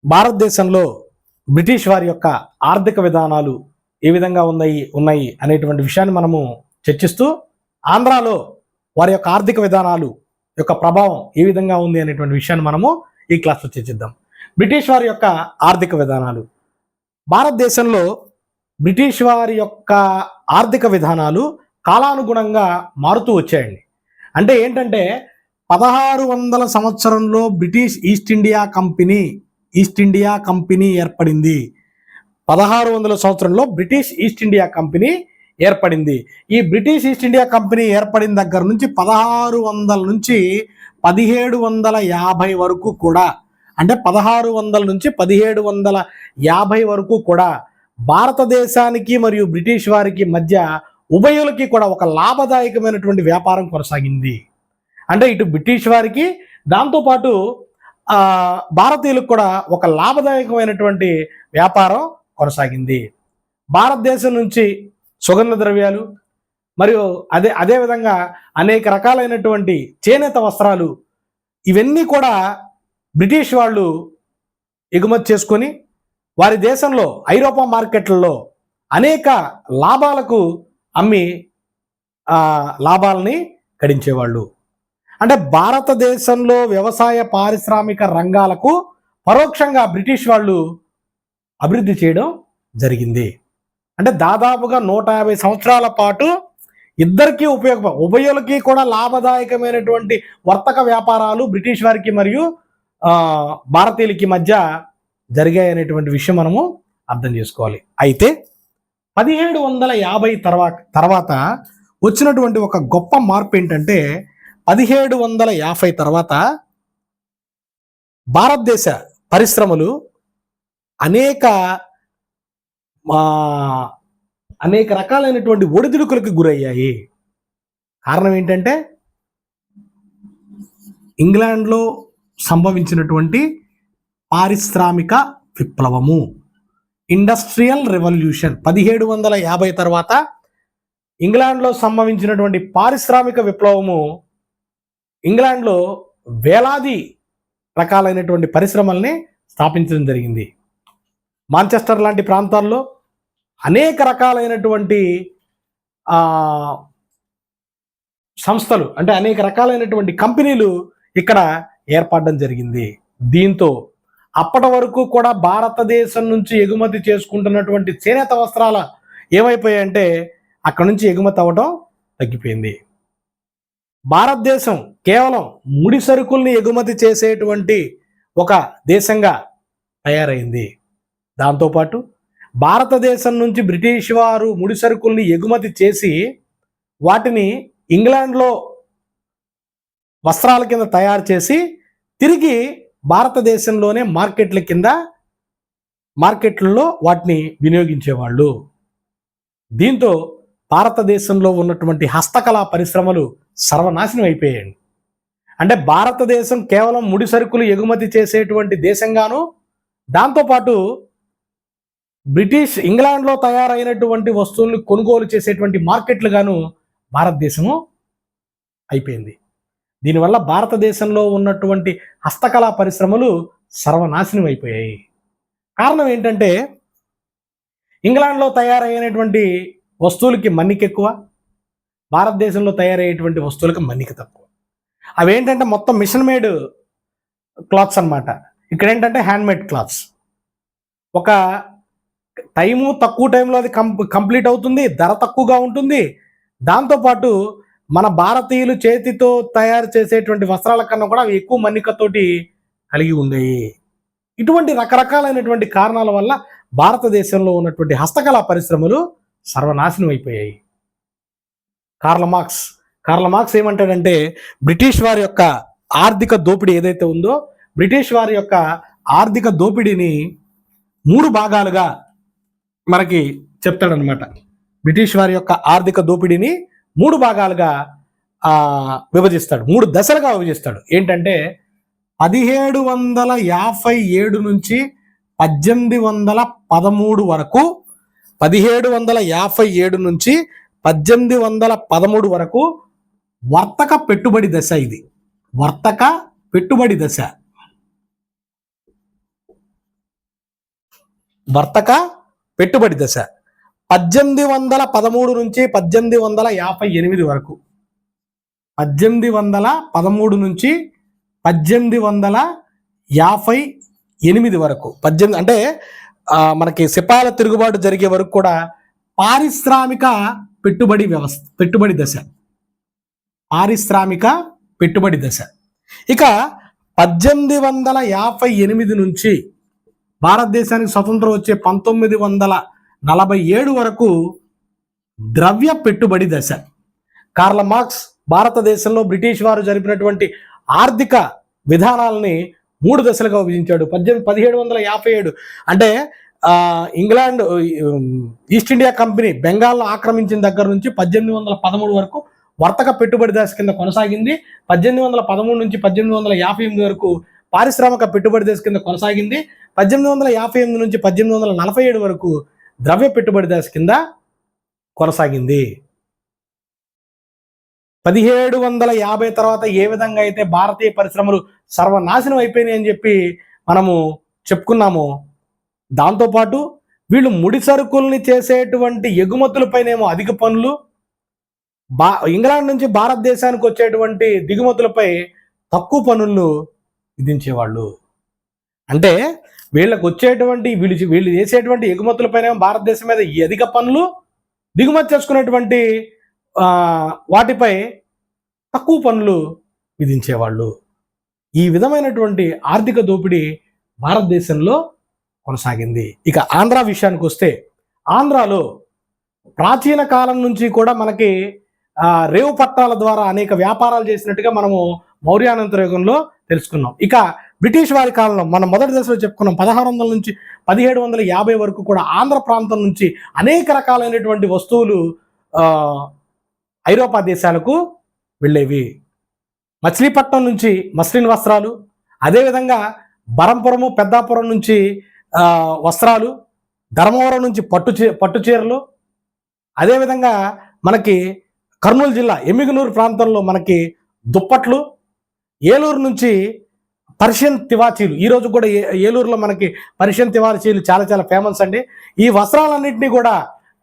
భారతదేశంలో బ్రిటిష్ వారి యొక్క ఆర్థిక విధానాలు ఏ విధంగా ఉన్నాయి అనేటువంటి విషయాన్ని మనము చర్చిస్తూ, ఆంధ్రాలో వారి యొక్క ఆర్థిక విధానాలు యొక్క ప్రభావం ఏ విధంగా ఉంది అనేటువంటి విషయాన్ని మనము ఈ క్లాస్లో చర్చిద్దాం. బ్రిటిష్ వారి యొక్క ఆర్థిక విధానాలు. భారతదేశంలో బ్రిటిష్ వారి యొక్క ఆర్థిక విధానాలు కాలానుగుణంగా మారుతూ వచ్చాయండి. అంటే ఏంటంటే 1600 సంవత్సరంలో బ్రిటిష్ ఈస్ట్ ఇండియా కంపెనీ ఏర్పడింది. 1600 సంవత్సరంలో బ్రిటిష్ ఈస్ట్ ఇండియా కంపెనీ ఏర్పడింది. ఈ బ్రిటిష్ ఈస్ట్ ఇండియా కంపెనీ ఏర్పడిన దగ్గర నుంచి 1600 నుంచి 1750 వరకు కూడా, అంటే 1600 నుంచి 1750 వరకు కూడా భారతదేశానికి మరియు బ్రిటిష్ వారికి మధ్య ఉభయులకి కూడా ఒక లాభదాయకమైనటువంటి వ్యాపారం కొనసాగింది. అంటే ఇటు బ్రిటిష్ వారికి, దాంతోపాటు భారతీయులకు కూడా ఒక లాభదాయకమైనటువంటి వ్యాపారం కొనసాగింది. భారతదేశం నుంచి సుగంధ ద్రవ్యాలు మరియు అదేవిధంగా అనేక రకాలైనటువంటి చేనేత వస్త్రాలు, ఇవన్నీ కూడా బ్రిటిష్ వాళ్ళు ఎగుమతి చేసుకొని వారి దేశంలో ఐరోపా మార్కెట్లలో అనేక లాభాలకు అమ్మి లాభాలని గడించేవాళ్ళు. అంటే భారతదేశంలో వ్యవసాయ పారిశ్రామిక రంగాలకు పరోక్షంగా బ్రిటిష్ వాళ్ళు అభివృద్ధి చేయడం జరిగింది. అంటే దాదాపుగా 150 సంవత్సరాల పాటు ఇద్దరికీ ఉభయులకి కూడా లాభదాయకమైనటువంటి వర్తక వ్యాపారాలు బ్రిటిష్ వారికి మరియు భారతీయులకి మధ్య జరిగాయనేటువంటి విషయం మనము అర్థం చేసుకోవాలి. అయితే 1750 తర్వాత వచ్చినటువంటి ఒక గొప్ప మార్పు ఏంటంటే, 1750 తర్వాత భారతదేశ పరిశ్రమలు అనేక రకాలైనటువంటి ఒడిదుడుకులకు గురయ్యాయి. కారణం ఏంటంటే, ఇంగ్లాండ్లో సంభవించినటువంటి పారిశ్రామిక విప్లవము, ఇండస్ట్రియల్ రెవల్యూషన్. 1750 తర్వాత ఇంగ్లాండ్లో సంభవించినటువంటి పారిశ్రామిక విప్లవము ఇంగ్లాండ్లో వేలాది రకాలైనటువంటి పరిశ్రమల్ని స్థాపించడం జరిగింది. మాంచెస్టర్ లాంటి ప్రాంతాల్లో అనేక రకాలైనటువంటి సంస్థలు, అంటే అనేక రకాలైనటువంటి కంపెనీలు ఇక్కడ ఏర్పడడం జరిగింది. దీంతో అప్పటి వరకు కూడా భారతదేశం నుంచి ఎగుమతి చేసుకుంటున్నటువంటి చేనేత వస్త్రాల ఏమైపోయాయంటే అక్కడ నుంచి ఎగుమతి అవ్వడం తగ్గిపోయింది. భారతదేశం కేవలం ముడి సరుకుల్ని ఎగుమతి చేసేటువంటి ఒక దేశంగా తయారైంది. దాంతోపాటు భారతదేశం నుంచి బ్రిటిష్ వారు ముడి సరుకుల్ని ఎగుమతి చేసి వాటిని ఇంగ్లాండ్లో వస్త్రాల కింద తయారు చేసి తిరిగి భారతదేశంలోనే మార్కెట్లలో వాటిని వినియోగించేవాళ్ళు. దీంతో భారతదేశంలో ఉన్నటువంటి హస్తకళా పరిశ్రమలు సర్వనాశనం అయిపోయాయి. అంటే భారతదేశం కేవలం ముడి సరుకులు ఎగుమతి చేసేటువంటి దేశంగాను, దాంతోపాటు ఇంగ్లాండ్లో తయారైనటువంటి వస్తువుల్ని కొనుగోలు చేసేటువంటి మార్కెట్లుగాను భారతదేశము అయిపోయింది. దీనివల్ల భారతదేశంలో ఉన్నటువంటి హస్తకళా పరిశ్రమలు సర్వనాశనం అయిపోయాయి. కారణం ఏంటంటే, ఇంగ్లాండ్లో తయారైనటువంటి వస్తువులకి మన్నిక ఎక్కువ, భారతదేశంలో తయారయ్యేటువంటి వస్తువులకి మన్నిక తక్కువ. అవేంటంటే మొత్తం మిషన్ మేడ్ క్లాత్స్ అన్నమాట. ఇక్కడ ఏంటంటే హ్యాండ్మేడ్ క్లాత్స్. ఒక తక్కువ టైంలో అది కంప్లీట్ అవుతుంది, ధర తక్కువగా ఉంటుంది. దాంతోపాటు మన భారతీయులు చేతితో తయారు చేసేటువంటి వస్త్రాల కన్నా కూడా అవి ఎక్కువ మన్నికతోటి కలిగి ఉండేవి. ఇటువంటి రకరకాలైనటువంటి కారణాల వల్ల భారతదేశంలో ఉన్నటువంటి హస్తకళా పరిశ్రమలు సర్వనాశనం అయిపోయాయి. కార్ల్ మార్క్స్ ఏమంటాడంటే, బ్రిటిష్ వారి యొక్క ఆర్థిక దోపిడీ ఏదైతే ఉందో, బ్రిటిష్ వారి యొక్క ఆర్థిక దోపిడీని 3 భాగాలుగా మనకి చెప్తాడనమాట. బ్రిటిష్ వారి యొక్క ఆర్థిక దోపిడీని 3 భాగాలుగా విభజిస్తాడు, 3 దశలుగా విభజిస్తాడు. ఏంటంటే 1757 నుంచి 1813 వరకు, 1757 నుంచి 1813 వరకు వర్తక పెట్టుబడి దశ. ఇది వర్తక పెట్టుబడి దశ. వర్తక పెట్టుబడి దశ 1813 నుంచి 1858 వరకు, 1813 నుంచి 1858 వరకు, 18 అంటే మనకి సిపాయిల తిరుగుబాటు జరిగే వరకు కూడా పారిశ్రామిక పెట్టుబడి దశ, పారిశ్రామిక పెట్టుబడి దశ. ఇక 1858 నుంచి భారతదేశానికి స్వతంత్రం వచ్చే 1947 వరకు ద్రవ్య పెట్టుబడి దశ. కార్ల్ మార్క్స్ భారతదేశంలో బ్రిటిష్ వారు జరిపినటువంటి ఆర్థిక విధానాలని 3 దశలుగా విభజించాడు. 1757 అంటే ఇంగ్లాండ్ ఈస్ట్ ఇండియా కంపెనీ బెంగాల్లో ఆక్రమించిన దగ్గర నుంచి 1813 వరకు వర్తక పెట్టుబడి దశ కింద కొనసాగింది. 1813 నుంచి 1858 వరకు పారిశ్రామిక పెట్టుబడి దశ కింద కొనసాగింది. 1858 నుంచి 1847 వరకు ద్రవ్య పెట్టుబడి దశ కింద కొనసాగింది. 1750 తర్వాత ఏ విధంగా అయితే భారతీయ పరిశ్రమలు సర్వనాశనం అయిపోయినాయి అని చెప్పి మనము చెప్పుకున్నాము, దాంతోపాటు వీళ్ళు ముడి సరుకుల్ని చేసేటువంటి ఎగుమతులపైనేమో అధిక పన్నులు, ఇంగ్లాండ్ నుంచి భారతదేశానికి వచ్చేటువంటి దిగుమతులపై తక్కువ పన్నులు విధించేవాళ్ళు. అంటే వీళ్ళకి వచ్చేటువంటి వీళ్ళు చేసేటువంటి ఎగుమతులపైన భారతదేశం మీద ఈ అధిక పన్నులు, దిగుమతి చేసుకునేటువంటి వాటిపై తక్కువ పన్నులు విధించేవాళ్ళు. ఈ విధమైనటువంటి ఆర్థిక దోపిడీ భారతదేశంలో కొనసాగింది. ఇక ఆంధ్ర విషయానికి వస్తే, ఆంధ్రాలో ప్రాచీన కాలం నుంచి కూడా మనకి రేవు పట్టాల ద్వారా అనేక వ్యాపారాలు చేసినట్టుగా మనము మౌర్యానంతర యుగంలో తెలుసుకున్నాం. ఇక బ్రిటిష్ వారి కాలంలో మనం మొదటి దశలో చెప్పుకున్నాం, 1600 నుంచి 1750 వరకు కూడా ఆంధ్ర ప్రాంతం నుంచి అనేక రకాలైనటువంటి వస్తువులు ఐరోపా దేశాలకు వెళ్ళేవి. మచిలీపట్నం నుంచి మస్లిన్ వస్త్రాలు, అదేవిధంగా బరంపురము పెద్దాపురం నుంచి వస్త్రాలు, ధర్మవరం నుంచి పట్టు చీరలు, అదేవిధంగా మనకి కర్నూలు జిల్లా ఎమ్మిగనూరు ప్రాంతంలో మనకి దుప్పట్లు, ఏలూరు నుంచి పర్షియన్ తివాచీలు, ఈరోజు కూడా ఏలూరులో మనకి పర్షియన్ తివాచీలు చాలా చాలా ఫేమస్ అండి. ఈ వస్త్రాలన్నింటినీ కూడా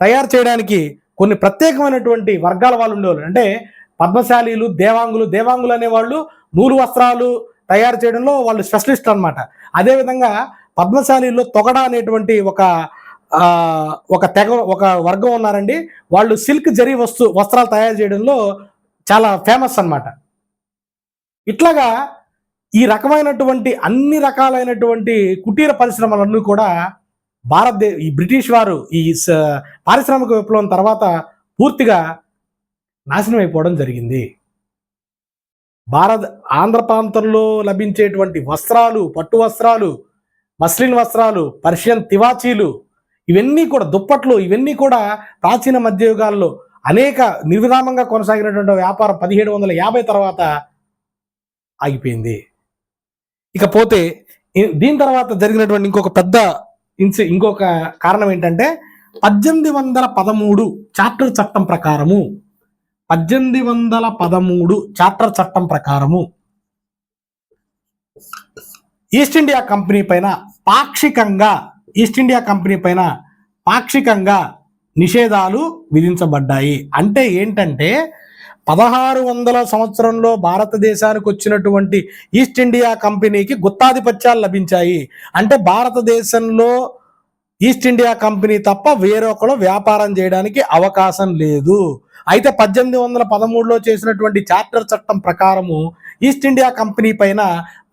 తయారు చేయడానికి కొన్ని ప్రత్యేకమైనటువంటి వర్గాల వాళ్ళు ఉండేవాళ్ళు. అంటే పద్మశాలీలు, దేవాంగులు అనేవాళ్ళు నూలు వస్త్రాలు తయారు చేయడంలో వాళ్ళు స్పెషలిస్ట్ అనమాట. అదేవిధంగా పద్మశాలీలో తొగడ అనేటువంటి ఒక వర్గం ఉన్నారండి. వాళ్ళు సిల్క్ జరీ వస్త్రాలు తయారు చేయడంలో చాలా ఫేమస్ అన్నమాట. ఇట్లాగా ఈ రకమైనటువంటి అన్ని రకాలైనటువంటి కుటీర పరిశ్రమలన్నీ కూడా ఈ బ్రిటిష్ వారు ఈ పారిశ్రామిక విప్లవం తర్వాత పూర్తిగా నాశనం అయిపోవడం జరిగింది. ఆంధ్ర ప్రాంతంలో లభించేటువంటి వస్త్రాలు, పట్టు వస్త్రాలు, మస్లిన్ వస్త్రాలు, పర్షియన్ తివాచీలు, ఇవన్నీ కూడా దుప్పట్లు, ఇవన్నీ కూడా ప్రాచీన మధ్యయుగాల్లో అనేక నిర్విరామంగా కొనసాగినటువంటి వ్యాపారం 1750 తర్వాత ఆగిపోయింది. ఇకపోతే దీని తర్వాత జరిగినటువంటి ఇంకొక కారణం ఏంటంటే 1813 చార్టర్ చట్టం ప్రకారము 1813 చార్టర్ చట్టం ప్రకారము ఈస్ట్ ఇండియా కంపెనీ పైన పాక్షికంగా నిషేధాలు విధించబడ్డాయి. అంటే ఏంటంటే 1600 సంవత్సరంలో భారతదేశానికి వచ్చినటువంటి ఈస్ట్ ఇండియా కంపెనీకి గుత్తాధిపత్యాలు లభించాయి. అంటే భారతదేశంలో ఈస్ట్ ఇండియా కంపెనీ తప్ప వేరొకరు వ్యాపారం చేయడానికి అవకాశం లేదు. అయితే 1813లో చేసినటువంటి చార్టర్ చట్టం ప్రకారము ఈస్ట్ ఇండియా కంపెనీ పైన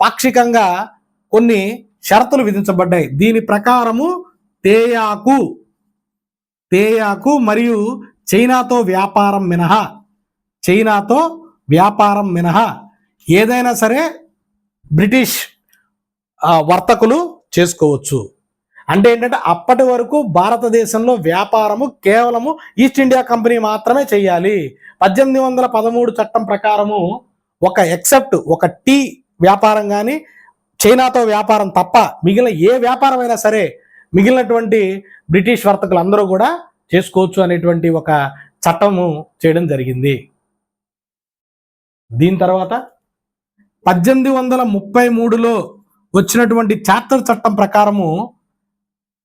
పాక్షికంగా కొన్ని షరతులు విధించబడ్డాయి. దీని ప్రకారము తేయాకు మరియు చైనాతో వ్యాపారం మినహా ఏదైనా సరే బ్రిటిష్ వర్తకులు చేసుకోవచ్చు. అంటే ఏంటంటే అప్పటి వరకు భారతదేశంలో వ్యాపారము కేవలము ఈస్ట్ ఇండియా కంపెనీ మాత్రమే చేయాలి. 1813 చట్టం ప్రకారము ఒక టీ వ్యాపారం కానీ చైనాతో వ్యాపారం తప్ప మిగిలిన ఏ వ్యాపారం అయినా సరే మిగిలినటువంటి బ్రిటిష్ వర్తకులు అందరూ కూడా చేసుకోవచ్చు అనేటువంటి ఒక చట్టము చేయడం జరిగింది. దీని తర్వాత 1833లో వచ్చినటువంటి చార్టర్ చట్టం ప్రకారము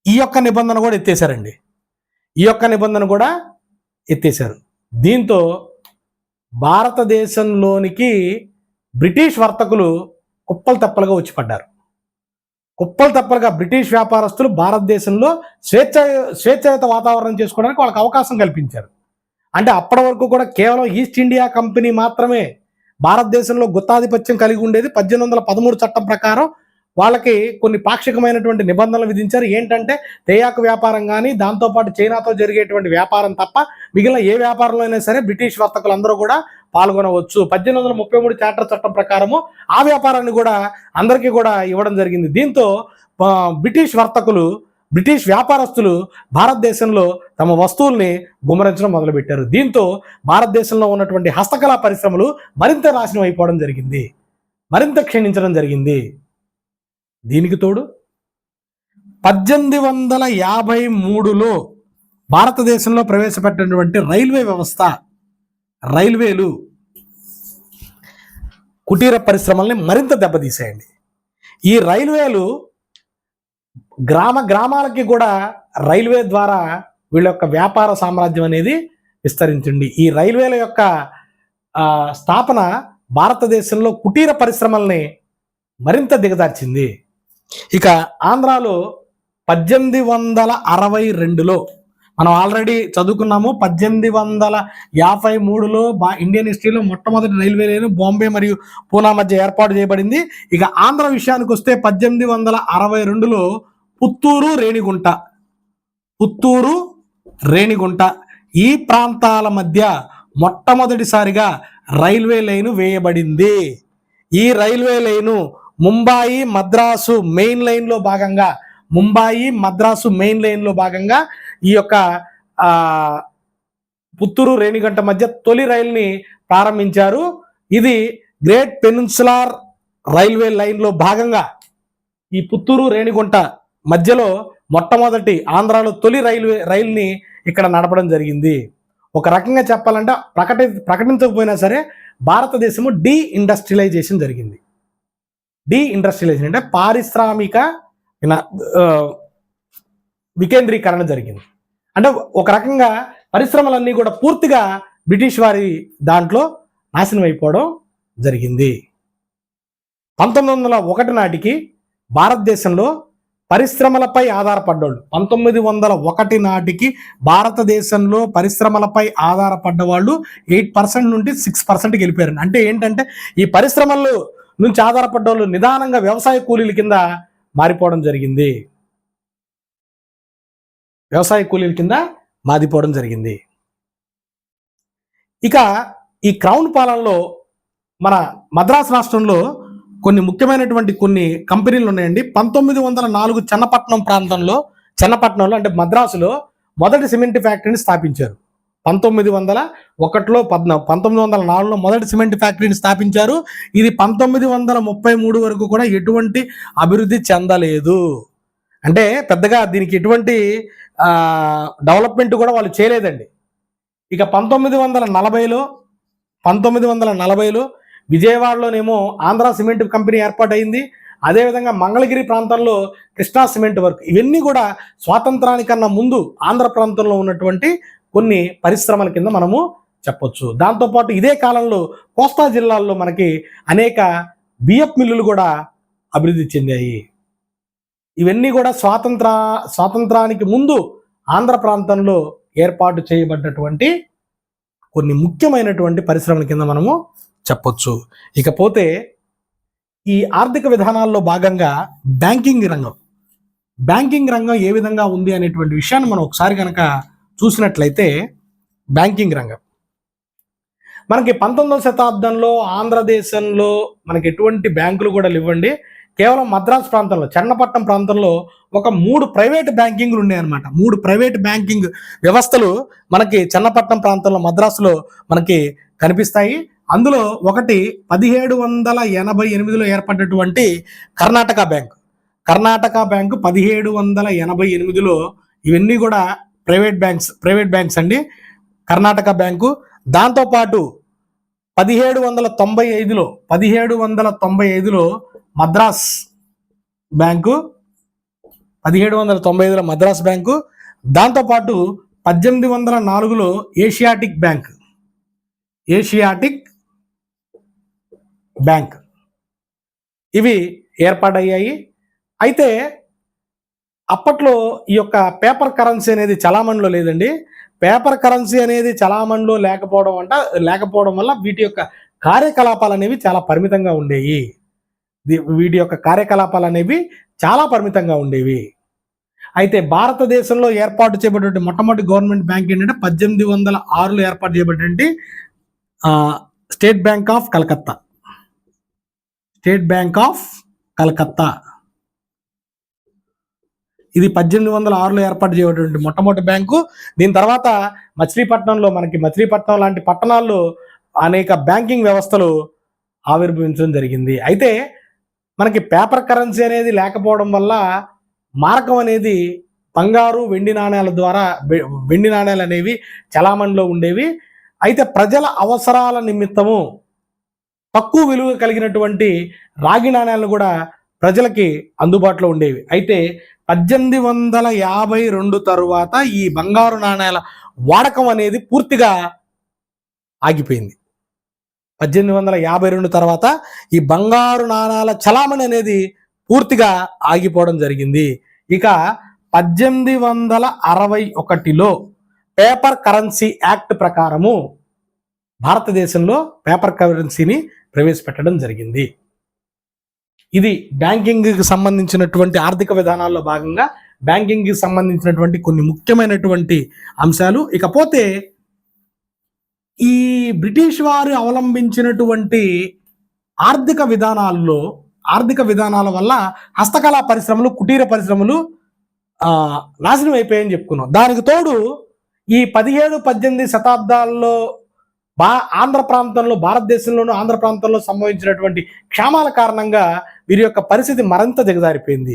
ఈ యొక్క నిబంధన కూడా ఎత్తేసారండి. ఈ యొక్క నిబంధన కూడా ఎత్తేసారు. దీంతో భారతదేశంలోనికి బ్రిటిష్ వర్తకులు కుప్పలు తెప్పలుగా వచ్చి పడ్డారు. కుప్పలు తెప్పలుగా బ్రిటిష్ వ్యాపారస్తులు భారతదేశంలో స్వేచ్ఛాయుత వాతావరణం చేసుకోవడానికి వాళ్ళకి అవకాశం కల్పించారు. అంటే అప్పటి వరకు కూడా కేవలం ఈస్ట్ ఇండియా కంపెనీ మాత్రమే భారతదేశంలో గుత్తాధిపత్యం కలిగి ఉండేది. 1813 చట్టం ప్రకారం వాళ్ళకి కొన్ని పాక్షికమైనటువంటి నిబంధనలు విధించారు. ఏంటంటే తేయాకు వ్యాపారం కానీ, దాంతోపాటు చైనాతో జరిగేటువంటి వ్యాపారం తప్ప మిగిలిన ఏ వ్యాపారంలో అయినా సరే బ్రిటిష్ వర్తకులందరూ కూడా పాల్గొనవచ్చు. 1833 చార్టర్ చట్టం ప్రకారము ఆ వ్యాపారాన్ని కూడా అందరికీ కూడా ఇవ్వడం జరిగింది. దీంతో బ్రిటిష్ వర్తకులు, బ్రిటిష్ వ్యాపారస్తులు భారతదేశంలో తమ వస్తువుల్ని గుమ్మరించడం మొదలుపెట్టారు. దీంతో భారతదేశంలో ఉన్నటువంటి హస్తకళా పరిశ్రమలు మరింత నాశనం అయిపోవడం జరిగింది, మరింత క్షీణించడం జరిగింది. దీనికి తోడు 1853లో భారతదేశంలో ప్రవేశపెట్టినటువంటి రైల్వే వ్యవస్థ, రైల్వేలు కుటీర పరిశ్రమల్ని మరింత దెబ్బతీసాయండి. ఈ రైల్వేలు గ్రామాలకి కూడా రైల్వే ద్వారా వీళ్ళ యొక్క వ్యాపార సామ్రాజ్యం అనేది విస్తరించింది. ఈ రైల్వేల యొక్క స్థాపన భారతదేశంలో కుటీర పరిశ్రమల్ని మరింత దిగదార్చింది. ఇక ఆంధ్రాలో 1862లో మనం ఆల్రెడీ చదువుకున్నాము. 1853లో ఇండియన్ హిస్టరీలో మొట్టమొదటి రైల్వే లైన్ బాంబే మరియు పూనా మధ్య ఏర్పాటు చేయబడింది. ఇక ఆంధ్ర విషయానికి వస్తే 1862లో పుత్తూరు, రేణిగుంట ఈ ప్రాంతాల మధ్య మొట్టమొదటిసారిగా రైల్వే లైను వేయబడింది. ఈ railway line Mumbai Madras main లైన్లో భాగంగా ఈ యొక్క పుత్తూరు రేణిగుంట మధ్య తొలి రైలుని ప్రారంభించారు. ఇది గ్రేట్ పెనిన్సులార్ రైల్వే లైన్లో భాగంగా ఈ పుత్తూరు రేణిగుంట మధ్యలో మొట్టమొదటి ఆంధ్రాలో తొలి రైలుని ఇక్కడ నడపడం జరిగింది. ఒక రకంగా చెప్పాలంటే ప్రకటించకపోయినా సరే భారతదేశము డీఇండస్ట్రియలైజేషన్ జరిగింది. డీఇండస్ట్రియలైజేషన్ అంటే పారిశ్రామిక వికేంద్రీకరణ జరిగింది. అంటే ఒక రకంగా పరిశ్రమలన్నీ కూడా పూర్తిగా బ్రిటిష్ వారి దాంట్లో నాశనం అయిపోవడం జరిగింది. 1901 నాటికి భారతదేశంలో పరిశ్రమలపై ఆధారపడ్డోళ్ళు 1901 నాటికి భారతదేశంలో పరిశ్రమలపై ఆధారపడ్డ వాళ్ళు 8% నుండి 6%కి వెళ్ళిపోయారు. అంటే ఏంటంటే ఈ పరిశ్రమల్లో నుంచి ఆధారపడ్డ వాళ్ళు నిదానంగా వ్యవసాయ కూలీల కింద మారిపోవడం జరిగింది. ఇక ఈ క్రౌన్ పాలనలో మన మద్రాసు రాష్ట్రంలో కొన్ని ముఖ్యమైనటువంటి కొన్ని కంపెనీలు ఉన్నాయండి. 1904 చెన్నపట్నంలో అంటే మద్రాసులో మొదటి సిమెంట్ ఫ్యాక్టరీని స్థాపించారు. 1904లో మొదటి సిమెంట్ ఫ్యాక్టరీని స్థాపించారు. ఇది 1933 వరకు కూడా ఎటువంటి అభివృద్ధి చెందలేదు. అంటే పెద్దగా దీనికి ఎటువంటి డెవలప్మెంట్ కూడా వాళ్ళు చేయలేదండి. ఇక 1940లో విజయవాడలోనేమో ఆంధ్ర సిమెంట్ కంపెనీ ఏర్పాటైంది. అదేవిధంగా మంగళగిరి ప్రాంతంలో కృష్ణా సిమెంట్ వర్క్. ఇవన్నీ కూడా స్వాతంత్రానికన్నా ముందు ఆంధ్ర ప్రాంతంలో ఉన్నటువంటి కొన్ని పరిశ్రమల కింద మనము చెప్పొచ్చు. దాంతోపాటు ఇదే కాలంలో కోస్తా జిల్లాల్లో మనకి అనేక బియ్యపు మిల్లులు కూడా అభివృద్ధి చెందాయి. ఇవన్నీ కూడా స్వాతంత్రానికి ముందు ఆంధ్ర ప్రాంతంలో ఏర్పాటు చేయబడ్డటువంటి కొన్ని ముఖ్యమైనటువంటి పరిశ్రమల కింద మనము చెప్పొచ్చు. ఇకపోతే ఈ ఆర్థిక విధానాల్లో భాగంగా బ్యాంకింగ్ రంగం ఏ విధంగా ఉంది అనేటువంటి విషయాన్ని మనం ఒకసారి కనుక చూసినట్లయితే, బ్యాంకింగ్ రంగం మనకి 19వ శతాబ్దంలో ఆంధ్రదేశంలో మనకి ఎటువంటి బ్యాంకులు కూడా లేవండి. కేవలం మద్రాసు ప్రాంతంలో, చెన్నపట్నం ప్రాంతంలో ఒక 3 ప్రైవేట్ బ్యాంకింగ్లు ఉన్నాయన్నమాట. 3 ప్రైవేట్ బ్యాంకింగ్ వ్యవస్థలు మనకి చెన్నపట్నం ప్రాంతంలో మద్రాసులో మనకి కనిపిస్తాయి. అందులో ఒకటి 1788లో ఏర్పడినటువంటి కర్ణాటక బ్యాంకు 1788లో, ఇవన్నీ కూడా ప్రైవేట్ బ్యాంక్స్ అండి. కర్ణాటక బ్యాంకు. దాంతోపాటు 1795లో మద్రాస్ బ్యాంకు, 1795లో మద్రాస్ బ్యాంకు, దాంతోపాటు 1804లో ఏషియాటిక్ బ్యాంక్ ఇవి ఏర్పాటయ్యాయి. అయితే అప్పట్లో ఈ యొక్క పేపర్ కరెన్సీ అనేది చలామణిలో లేదండి. పేపర్ కరెన్సీ అనేది చలామణిలో లేకపోవడం వల్ల వీటి యొక్క కార్యకలాపాలు అనేవి చాలా పరిమితంగా ఉండేవి. అయితే భారతదేశంలో ఏర్పాటు చేయబడిన మొట్టమొదటి గవర్నమెంట్ బ్యాంక్ ఏంటంటే 1806లో ఏర్పాటు చేయబడినటువంటి స్టేట్ బ్యాంక్ ఆఫ్ కలకత్తా. ఇది 1806లో ఏర్పాటు చేయబడినటువంటి మొట్టమొదటి బ్యాంకు. దీని తర్వాత మచిలీపట్నం లాంటి పట్టణాల్లో అనేక బ్యాంకింగ్ వ్యవస్థలు ఆవిర్భవించడం జరిగింది. అయితే మనకి పేపర్ కరెన్సీ అనేది లేకపోవడం వల్ల మారకం అనేది బంగారు, వెండి నాణేలు అనేవి చలామణిలో ఉండేవి. అయితే ప్రజల అవసరాల నిమిత్తము తక్కువ విలువ కలిగినటువంటి రాగి నాణేలను కూడా ప్రజలకి అందుబాటులో ఉండేవి. అయితే 1852 తరువాత ఈ బంగారు నాణేల వాడకం అనేది పూర్తిగా ఆగిపోయింది. 1852 తర్వాత ఈ బంగారు నాణాల చలామణి అనేది పూర్తిగా ఆగిపోవడం జరిగింది. ఇక 1861లో పేపర్ కరెన్సీ యాక్ట్ ప్రకారము భారతదేశంలో పేపర్ కరెన్సీని ప్రవేశపెట్టడం జరిగింది. ఇది బ్యాంకింగ్కి సంబంధించినటువంటి ఆర్థిక విధానాల్లో భాగంగా బ్యాంకింగ్కి సంబంధించినటువంటి కొన్ని ముఖ్యమైనటువంటి అంశాలు. ఇకపోతే ఈ బ్రిటిష్ వారు అవలంబించినటువంటి ఆర్థిక విధానాల వల్ల హస్తకళా పరిశ్రమలు, కుటీర పరిశ్రమలు నాశనం అయిపోయాయని చెప్పుకున్నాం. దానికి తోడు ఈ 17-18 శతాబ్దాల్లో భారతదేశంలోనూ ఆంధ్ర ప్రాంతంలో సంభవించినటువంటి క్షామాల కారణంగా వీరి యొక్క పరిస్థితి మరింత దిగజారిపోయింది.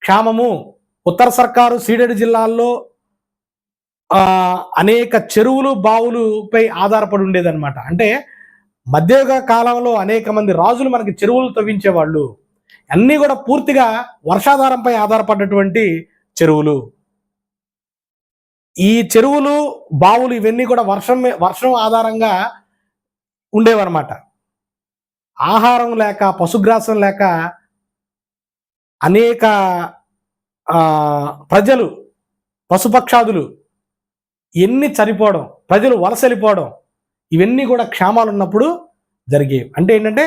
క్షామము ఉత్తర సర్కారు సీడెడ్ జిల్లాల్లో అనేక చెరువులు, బావులపై ఆధారపడి ఉండేదన్నమాట. అంటే మధ్యయుగ కాలంలో అనేక మంది రాజులు మనకి చెరువులు తవ్వించేవాళ్ళు. అన్నీ కూడా పూర్తిగా వర్షాధారంపై ఆధారపడినటువంటి చెరువులు. ఈ చెరువులు, బావులు ఇవన్నీ కూడా వర్షం ఆధారంగా ఉండేవన్నమాట. ఆహారం లేక, పశుగ్రాసం లేక అనేక ప్రజలు, పశుపక్షాదులు ఎన్ని చనిపోవడం, ప్రజలు వలసలిపోవడం, ఇవన్నీ కూడా క్షామాలు ఉన్నప్పుడు జరిగేవి. అంటే ఏంటంటే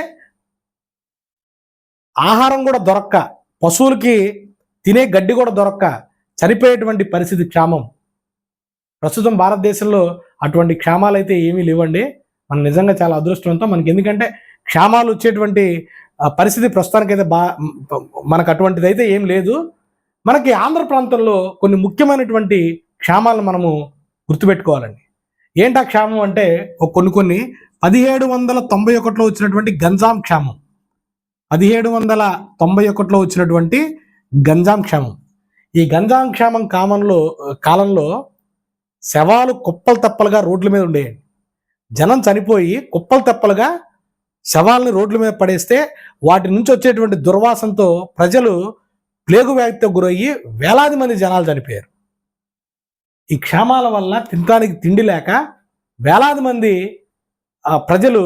ఆహారం కూడా దొరక్క, పశువులకి తినే గడ్డి కూడా దొరక్క చనిపోయేటువంటి పరిస్థితి క్షామం. ప్రస్తుతం భారతదేశంలో అటువంటి క్షామాలు అయితే ఏమీ లేవండి. మనం నిజంగా చాలా అదృష్టవంతం. మనకి ఎందుకంటే క్షామాలు వచ్చేటువంటి పరిస్థితి ప్రస్తుతానికైతే మనకు అటువంటిది అయితే ఏం లేదు. మనకి ఆంధ్ర ప్రాంతంలో కొన్ని ముఖ్యమైనటువంటి క్షామాలను మనము గుర్తుపెట్టుకోవాలండి. ఏంటా క్షామం అంటే కొన్ని 1791లో వచ్చినటువంటి గంజాం క్షామం. 1791లో వచ్చినటువంటి గంజాం క్షామం. ఈ గంజాం క్షామం కాలంలో శవాలు కుప్పలు తెప్పలుగా రోడ్ల మీద ఉండేయండి. జనం చనిపోయి కుప్పలు తెప్పలుగా శవాలని రోడ్ల మీద పడేస్తే వాటి నుంచి వచ్చేటువంటి దుర్వాసనతో ప్రజలు ప్లేగు వ్యాధితో గురయ్యి వేలాది మంది జనాలు చనిపోయారు. ఈ క్షామాల వల్ల తినడానికి తిండి లేక వేలాది మంది ప్రజలు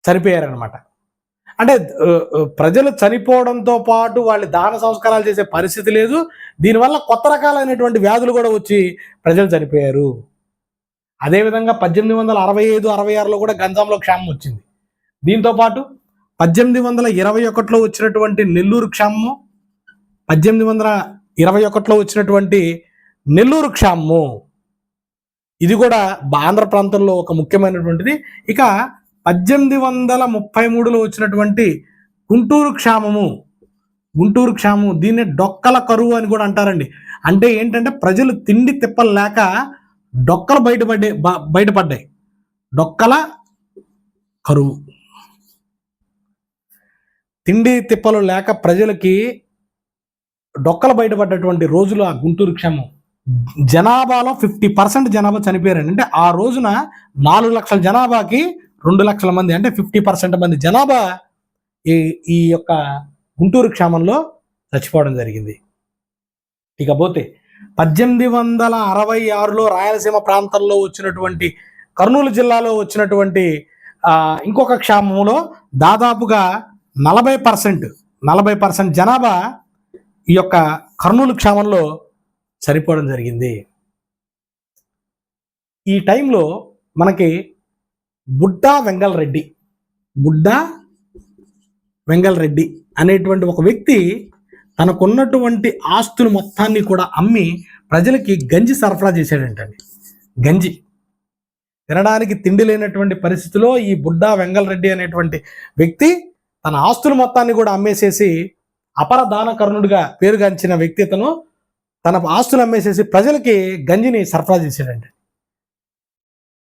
చనిపోయారనమాట. అంటే ప్రజలు చనిపోవడంతో పాటు వాళ్ళు దహన సంస్కారాలు చేసే పరిస్థితి లేదు. దీనివల్ల కొత్త రకాలైనటువంటి వ్యాధులు కూడా వచ్చి ప్రజలు చనిపోయారు. అదేవిధంగా 1865-66లో కూడా గంజాంలో క్షామం వచ్చింది. దీంతో పాటు 1821లో వచ్చినటువంటి నెల్లూరు క్షామము, 1821లో వచ్చినటువంటి నెల్లూరు క్షామము, ఇది కూడా ఆంధ్ర ప్రాంతంలో ఒక ముఖ్యమైనటువంటిది. ఇక 1833లో వచ్చినటువంటి గుంటూరు క్షామము, దీన్ని డొక్కల కరువు అని కూడా అంటారండి. అంటే ఏంటంటే ప్రజలు తిండి తిప్పలు లేక డొక్కలు బయటపడ్డాయి. డొక్కల కరువు, తిండి తిప్పలు లేక ప్రజలకి డొక్కలు బయటపడ్డటువంటి రోజులు ఆ గుంటూరు క్షామం. జనాభాలో 50% జనాభా చనిపోయారండి. అంటే ఆ రోజున 4 లక్షల జనాభాకి 2 లక్షల మంది, అంటే 50% మంది జనాభా ఈ యొక్క గుంటూరు క్షామంలో చచ్చిపోవడం జరిగింది. ఇకపోతే 1866లో రాయలసీమ ప్రాంతంలో వచ్చినటువంటి కర్నూలు జిల్లాలో వచ్చినటువంటి ఇంకొక క్షామంలో దాదాపుగా 40% జనాభా ఈ యొక్క కర్నూలు క్షామంలో చనిపోవడం జరిగింది. ఈ టైంలో మనకి బుడ్డా వెంగళ రెడ్డి అనేటువంటి ఒక వ్యక్తి తనకున్నటువంటి ఆస్తులు మొత్తాన్ని కూడా అమ్మి ప్రజలకి గంజి సరఫరా చేశాడంటండి. గంజి తినడానికి తిండి లేనటువంటి పరిస్థితిలో ఈ బుడ్డా వెంగళ రెడ్డి అనేటువంటి వ్యక్తి తన ఆస్తుల మొత్తాన్ని కూడా అమ్మేసేసి అపర దానకర్ణుడిగా పేరుగాంచిన వ్యక్తి తను తన ఆస్తులు అమ్మేసేసి ప్రజలకి గంజిని సరఫరా చేశాడంట.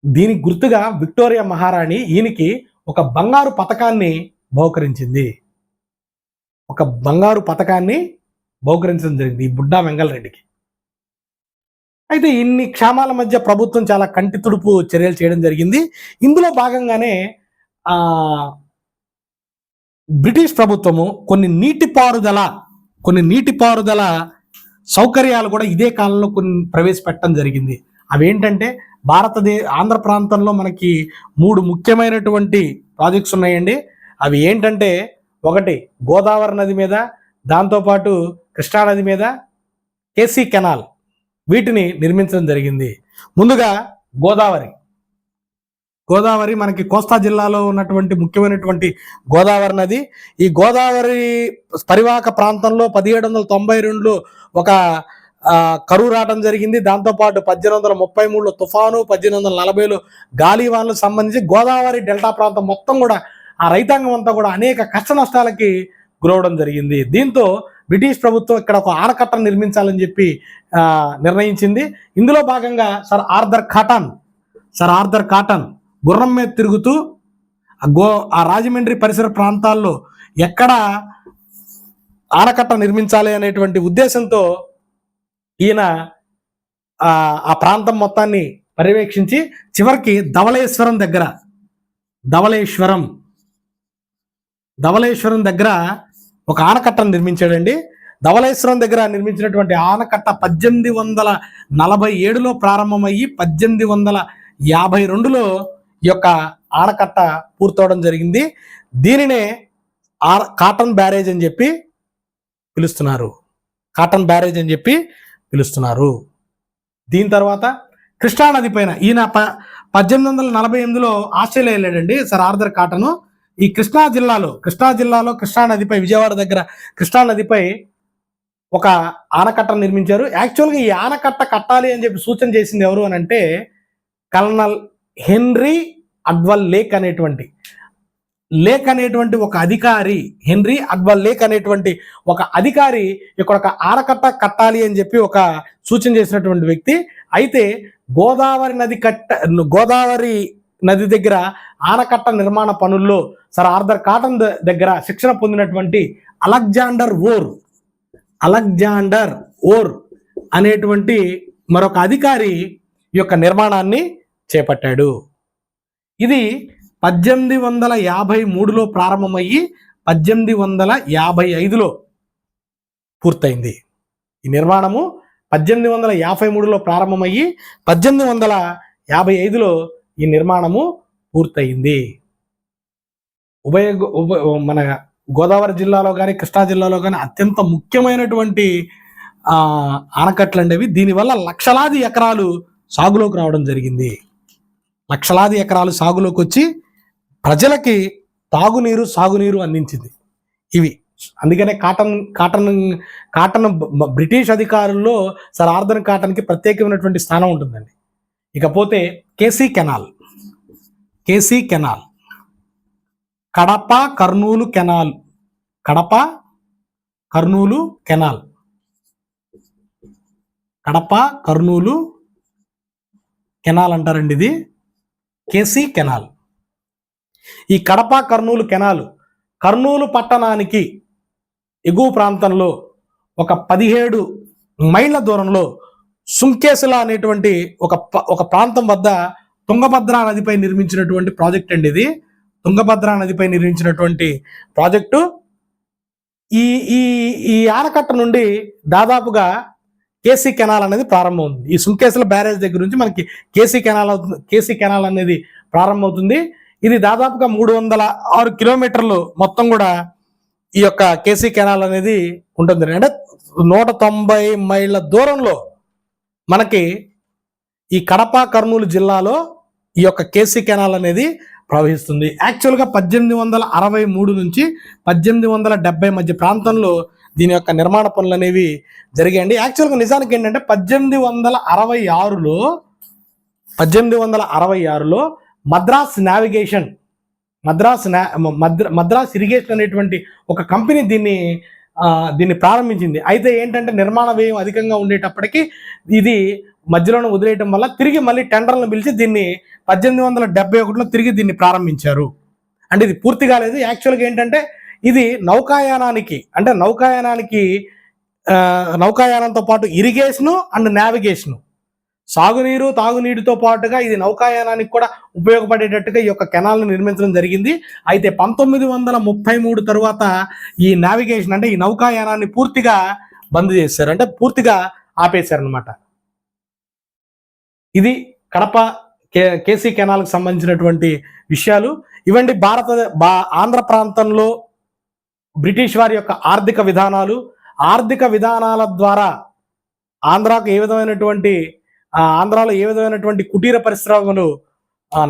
దీనికి గుర్తుగా విక్టోరియా మహారాణి ఈయనకి ఒక బంగారు పతకాన్ని బహుకరించింది. బహుకరించడం జరిగింది ఈ బుడ్డా వెంగళ రెడ్డికి. అయితే ఇన్ని క్షామాల మధ్య ప్రభుత్వం చాలా కంటి తుడుపు చర్యలు చేయడం జరిగింది. ఇందులో భాగంగానే బ్రిటిష్ ప్రభుత్వము కొన్ని నీటిపారుదల సౌకర్యాలు కూడా ఇదే కాలంలో కొన్ని ప్రవేశపెట్టడం జరిగింది. అవేంటంటే ఆంధ్ర ప్రాంతంలో మనకి 3 ముఖ్యమైనటువంటి ప్రాజెక్ట్స్ ఉన్నాయండి. అవి ఏంటంటే, ఒకటి గోదావరి నది మీద, దాంతోపాటు కృష్ణానది మీద కేసీ కెనాల్, వీటిని నిర్మించడం జరిగింది. ముందుగా గోదావరి మనకి కోస్తా జిల్లాలో ఉన్నటువంటి ముఖ్యమైనటువంటి గోదావరి నది. ఈ గోదావరి పరివాహక ప్రాంతంలో 1792లో ఒక కరువు రావడం జరిగింది. దాంతోపాటు 1833లో తుఫాను, 1840లో గాలివాన్లకు సంబంధించి గోదావరి డెల్టా ప్రాంతం మొత్తం కూడా ఆ రైతాంగం అంతా కూడా అనేక కష్ట నష్టాలకి గురవడం జరిగింది. దీంతో బ్రిటిష్ ప్రభుత్వం ఇక్కడ ఒక ఆనకట్టను నిర్మించాలని చెప్పి నిర్ణయించింది. ఇందులో భాగంగా సర్ ఆర్థర్ కాటన్ గుర్రం మీద తిరుగుతూ ఆ రాజమండ్రి పరిసర ప్రాంతాల్లో ఎక్కడ ఆనకట్ట నిర్మించాలి అనేటువంటి ఉద్దేశంతో ఈయన ఆ ప్రాంతం మొత్తాన్ని పర్యవేక్షించి చివరికి ధవళేశ్వరం దగ్గర ఒక ఆనకట్టను నిర్మించాడండి. ధవళేశ్వరం దగ్గర నిర్మించినటువంటి ఆనకట్ట 1847లో ప్రారంభమయ్యి 1852లో ఈ యొక్క ఆనకట్ట పూర్తవడం జరిగింది. దీనినే కాటన్ బ్యారేజ్ అని చెప్పి పిలుస్తున్నారు. దీని తర్వాత కృష్ణానది పైన ఈయన 1848లో ఆస్ట్రేలియా వెళ్ళాడండి సర్ ఆర్థర్ కాటన్. ఈ కృష్ణా జిల్లాలో కృష్ణానదిపై, విజయవాడ దగ్గర కృష్ణానదిపై ఒక ఆనకట్ట నిర్మించారు. యాక్చువల్గా ఈ ఆనకట్ట కట్టాలి అని చెప్పి సూచన చేసింది ఎవరు అని అంటే, కల్నల్ హెన్రీ అడ్వల్ లేక్ అనేటువంటి ఒక అధికారి ఇక్కడ ఒక ఆనకట్ట కట్టాలి అని చెప్పి ఒక సూచన చేసినటువంటి వ్యక్తి. అయితే గోదావరి నది దగ్గర ఆనకట్ట నిర్మాణ పనుల్లో సర్ ఆర్థర్ కాటన్ దగ్గర శిక్షణ పొందినటువంటి అలెగ్జాండర్ ఓర్ అనేటువంటి మరొక అధికారి ఈ యొక్క నిర్మాణాన్ని చేపట్టాడు. ఇది 1853లో ప్రారంభమయ్యి 1855లో పూర్తయింది. ఈ నిర్మాణము 1853లో ప్రారంభమయ్యి 1855లో ఈ నిర్మాణము పూర్తయింది. మన గోదావరి జిల్లాలో కానీ కృష్ణా జిల్లాలో కానీ అత్యంత ముఖ్యమైనటువంటి ఆనకట్లు అండేవి. దీనివల్ల లక్షలాది ఎకరాలు సాగులోకి రావడం జరిగింది. లక్షలాది ఎకరాలు సాగులోకి వచ్చి ప్రజలకి సాగునీరు అందించింది ఇవి. అందుకనే కాటన్ బ్రిటిష్ అధికారుల్లో సర్ ఆర్థర్ కాటన్కి ప్రత్యేకమైనటువంటి స్థానం ఉంటుందండి. ఇకపోతే KC canal Kadapa Kurnool canal అంటారండి. ఇది కేసీ కెనాల్. ఈ కడప కర్నూలు కెనాల్ కర్నూలు పట్టణానికి ఎగువ ప్రాంతంలో ఒక 17 మైళ్ళ దూరంలో సుంకేసుల అనేటువంటి ఒక ప్రాంతం వద్ద తుంగభద్రా నదిపై నిర్మించినటువంటి ప్రాజెక్ట్ అండి. ఇది తుంగభద్రా నదిపై నిర్మించినటువంటి ప్రాజెక్టు. ఈ ఈ ఈ ఆనకట్ట నుండి దాదాపుగా కేసీ కెనాల్ అనేది ప్రారంభమవుతుంది. ఈ సుంకేసుల బ్యారేజ్ దగ్గర నుంచి మనకి కేసీ కెనాల్ అనేది ప్రారంభమవుతుంది. ఇది దాదాపుగా 306 కిలోమీటర్లు మొత్తం కూడా ఈ యొక్క కేసీ కెనాల్ అనేది ఉంటుంది. అంటే 190 మైళ్ళ దూరంలో మనకి ఈ కడప కర్నూలు జిల్లాలో ఈ యొక్క కేసీ కెనాల్ అనేది ప్రవహిస్తుంది. యాక్చువల్గా 1863 నుంచి 1870 మధ్య ప్రాంతంలో దీని యొక్క నిర్మాణ పనులు అనేవి జరిగాయండి. యాక్చువల్గా నిజానికి ఏంటంటే 1866లో మద్రాస్ ఇరిగేషన్ అనేటువంటి ఒక కంపెనీ దీన్ని ప్రారంభించింది. అయితే ఏంటంటే నిర్మాణ వ్యయం అధికంగా ఉండేటప్పటికీ ఇది మధ్యలోనే వదిలేయటం వల్ల తిరిగి మళ్ళీ టెండర్లను పిలిచి దీన్ని 1871లో తిరిగి దీన్ని ప్రారంభించారు. అంటే ఇది పూర్తి కాలేదు. యాక్చువల్గా ఏంటంటే ఇది నౌకాయానంతో పాటు ఇరిగేషను అండ్ నావిగేషను, సాగునీరు తాగునీటితో పాటుగా ఇది నౌకాయానానికి కూడా ఉపయోగపడేటట్టుగా ఈ యొక్క కెనాల్ని నిర్మించడం జరిగింది. అయితే 1933 తరువాత ఈ నావిగేషన్ అంటే ఈ నౌకాయానాన్ని పూర్తిగా బంద్ చేశారు, అంటే పూర్తిగా ఆపేశారనమాట. ఇది కడప కేసీ కెనాల్కి సంబంధించినటువంటి విషయాలు ఇవండి. ఆంధ్ర ప్రాంతంలో బ్రిటిష్ వారి యొక్క ఆర్థిక విధానాల ద్వారా ఆంధ్రాలో ఏ విధమైనటువంటి కుటీర పరిశ్రమలు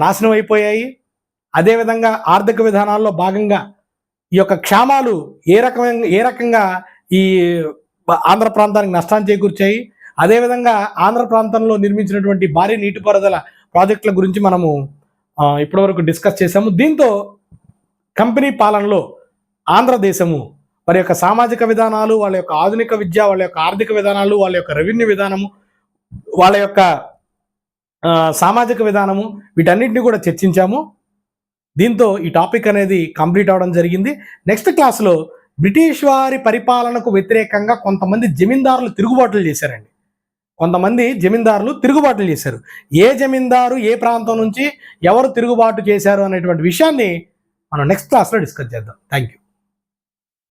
నాశనం అయిపోయాయి. అదేవిధంగా ఆర్థిక విధానాల్లో భాగంగా ఈ యొక్క క్షామాలు ఏ రకంగా ఈ ఆంధ్ర ప్రాంతానికి నష్టాన్ని చేకూర్చాయి. అదేవిధంగా ఆంధ్ర ప్రాంతంలో నిర్మించినటువంటి భారీ నీటిపారుదల ప్రాజెక్టుల గురించి మనము ఇప్పటివరకు డిస్కస్ చేశాము. దీంతో కంపెనీ పాలనలో ఆంధ్రదేశము వారి యొక్క సామాజిక విధానాలు, వాళ్ళ యొక్క ఆధునిక విద్య, వాళ్ళ యొక్క ఆర్థిక విధానాలు, వాళ్ళ యొక్క రెవెన్యూ విధానము, వాళ్ళ యొక్క సామాజిక విధానము, వీటన్నిటిని కూడా చర్చించాము. దీంతో ఈ టాపిక్ అనేది కంప్లీట్ అవడం జరిగింది. నెక్స్ట్ క్లాస్లో బ్రిటిష్ వారి పరిపాలనకు వ్యతిరేకంగా కొంతమంది జమీందారులు తిరుగుబాట్లు చేశారండి. ఏ జమీందారు ఏ ప్రాంతం నుంచి ఎవరు తిరుగుబాటు చేశారు అనేటువంటి విషయాన్ని మనం నెక్స్ట్ క్లాస్లో డిస్కస్ చేద్దాం. Thank you.